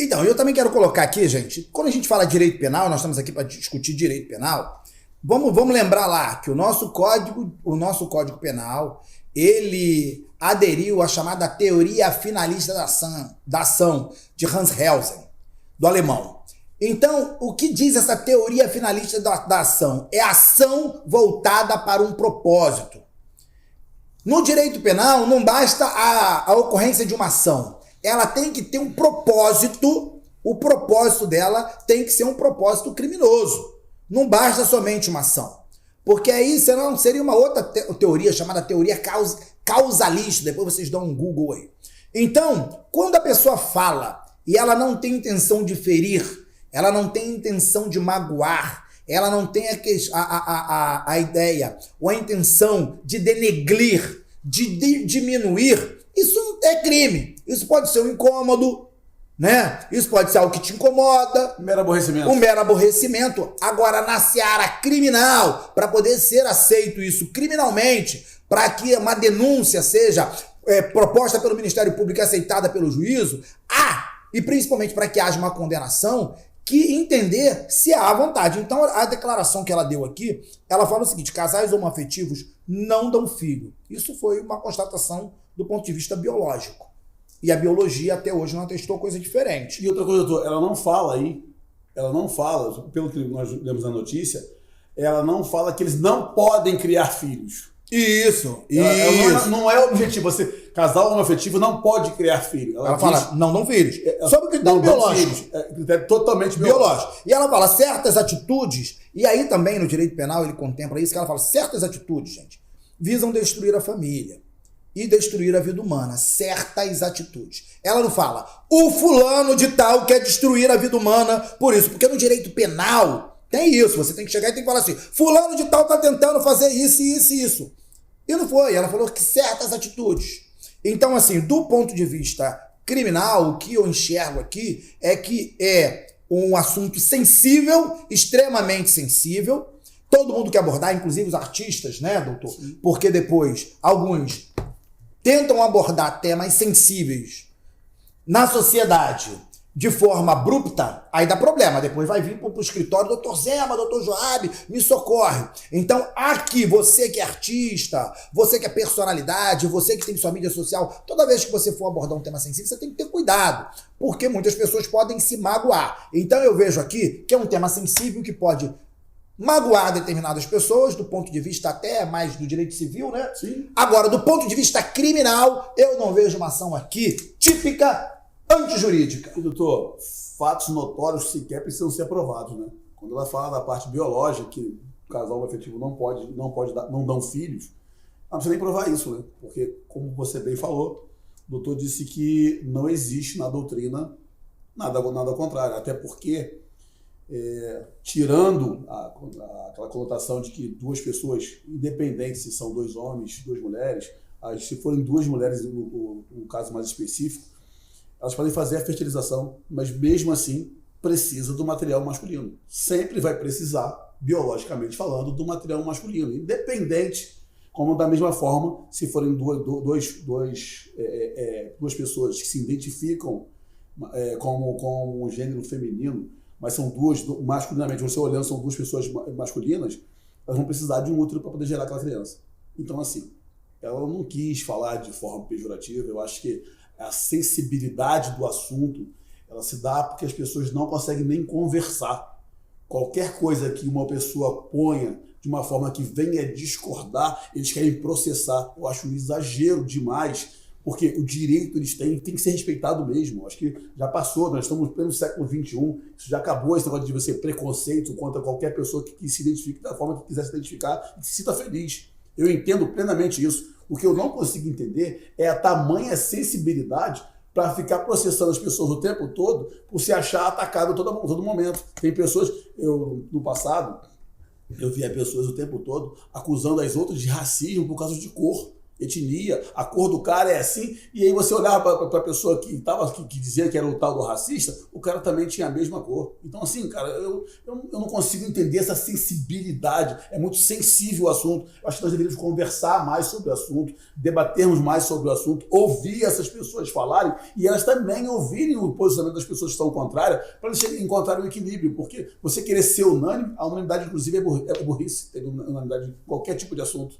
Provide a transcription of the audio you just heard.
Então, eu também quero colocar aqui, gente, quando a gente fala direito penal, nós estamos aqui para discutir direito penal, vamos lembrar lá que o nosso Código Penal, ele aderiu à chamada teoria finalista da ação de Hans Kelsen, do alemão. Então, o que diz essa teoria finalista da ação? É ação voltada para um propósito. No direito penal, não basta a ocorrência de uma ação. Ela tem que ter um propósito, o propósito dela tem que ser um propósito criminoso. Não basta somente uma ação. Porque aí senão seria uma outra teoria chamada teoria causalista. Depois vocês dão um Google aí. Então, quando a pessoa fala e ela não tem intenção de ferir, ela não tem intenção de magoar, ela não tem a ideia ou a intenção de denegrir, de diminuir, isso não é crime. Isso pode ser um incômodo, né? Isso pode ser algo que te incomoda. Um mero aborrecimento. Um mero aborrecimento. Agora, na seara criminal, para poder ser aceito isso criminalmente, para que uma denúncia seja proposta pelo Ministério Público e aceitada pelo juízo, e principalmente para que haja uma condenação, que entender se há vontade. Então, a declaração que ela deu aqui, ela fala o seguinte: casais homoafetivos não dão filho. Isso foi uma constatação do ponto de vista biológico. E a biologia até hoje não atestou coisa diferente. E outra coisa, doutor, ela não fala, pelo que nós lemos na notícia, ela não fala que eles não podem criar filhos. Isso. Não é o objetivo. Casal homoafetivo não pode criar filho. Ela fala, não dão filhos. Sobre o critério biológico. Critério totalmente biológico. E ela fala certas atitudes, e aí também no direito penal ele contempla isso, que ela fala certas atitudes, gente, visam destruir a família e destruir a vida humana. Certas atitudes. Ela não fala, o fulano de tal quer destruir a vida humana por isso. Porque no direito penal tem isso. Você tem que chegar e tem que falar assim, fulano de tal tá tentando fazer isso, isso e isso. E não foi. Ela falou que certas atitudes. Então, assim, do ponto de vista criminal, o que eu enxergo aqui é que é um assunto sensível, extremamente sensível. Todo mundo quer abordar, inclusive os artistas, né, doutor? Sim. Porque depois alguns tentam abordar temas sensíveis na sociedade de forma abrupta, aí dá problema. Depois vai vir pro escritório, doutor Zema, doutor Joab, me socorre. Então, aqui, você que é artista, você que é personalidade, você que tem sua mídia social, toda vez que você for abordar um tema sensível, você tem que ter cuidado, porque muitas pessoas podem se magoar. Então, eu vejo aqui que é um tema sensível que pode magoar determinadas pessoas, do ponto de vista até mais do direito civil, né? Sim. Agora, do ponto de vista criminal, eu não vejo uma ação aqui típica antijurídica. E, doutor, fatos notórios sequer precisam ser aprovados, né? Quando ela fala da parte biológica, que o casal homoafetivo não dão filhos, não precisa nem provar isso, né? Porque, como você bem falou, o doutor disse que não existe na doutrina nada ao contrário, até porque, tirando aquela conotação de que duas pessoas, independentes se são dois homens, duas mulheres, se forem duas mulheres, no caso mais específico, elas podem fazer a fertilização, mas mesmo assim precisa do material masculino. Sempre vai precisar, biologicamente falando, do material masculino, independente, como da mesma forma, se forem duas pessoas que se identificam como um gênero feminino, mas são duas, masculinamente, você olhando, são duas pessoas masculinas, elas vão precisar de um útero para poder gerar aquela criança. Então, assim, ela não quis falar de forma pejorativa. Eu acho que a sensibilidade do assunto, ela se dá porque as pessoas não conseguem nem conversar. Qualquer coisa que uma pessoa ponha de uma forma que venha discordar, eles querem processar. Eu acho um exagero demais, porque o direito eles têm que ser respeitado mesmo. Acho que já passou, nós estamos no pleno século XXI, isso já acabou, esse negócio de você preconceito contra qualquer pessoa que se identifique da forma que quiser se identificar e que se sinta feliz. Eu entendo plenamente isso. O que eu não consigo entender é a tamanha sensibilidade para ficar processando as pessoas o tempo todo por se achar atacado a todo momento. Tem pessoas, no passado, eu via pessoas o tempo todo acusando as outras de racismo por causa de cor. etnia, a cor do cara é assim, e aí você olhava para a pessoa que dizia que era o tal do racista, o cara também tinha a mesma cor. Então, assim, cara, eu não consigo entender essa sensibilidade, é muito sensível o assunto. Eu acho que nós deveríamos conversar mais sobre o assunto, debatermos mais sobre o assunto, ouvir essas pessoas falarem e elas também ouvirem o posicionamento das pessoas que estão contrárias para eles encontrarem o equilíbrio, porque você querer ser unânime, a unanimidade, inclusive, é burrice, ter unanimidade em qualquer tipo de assunto.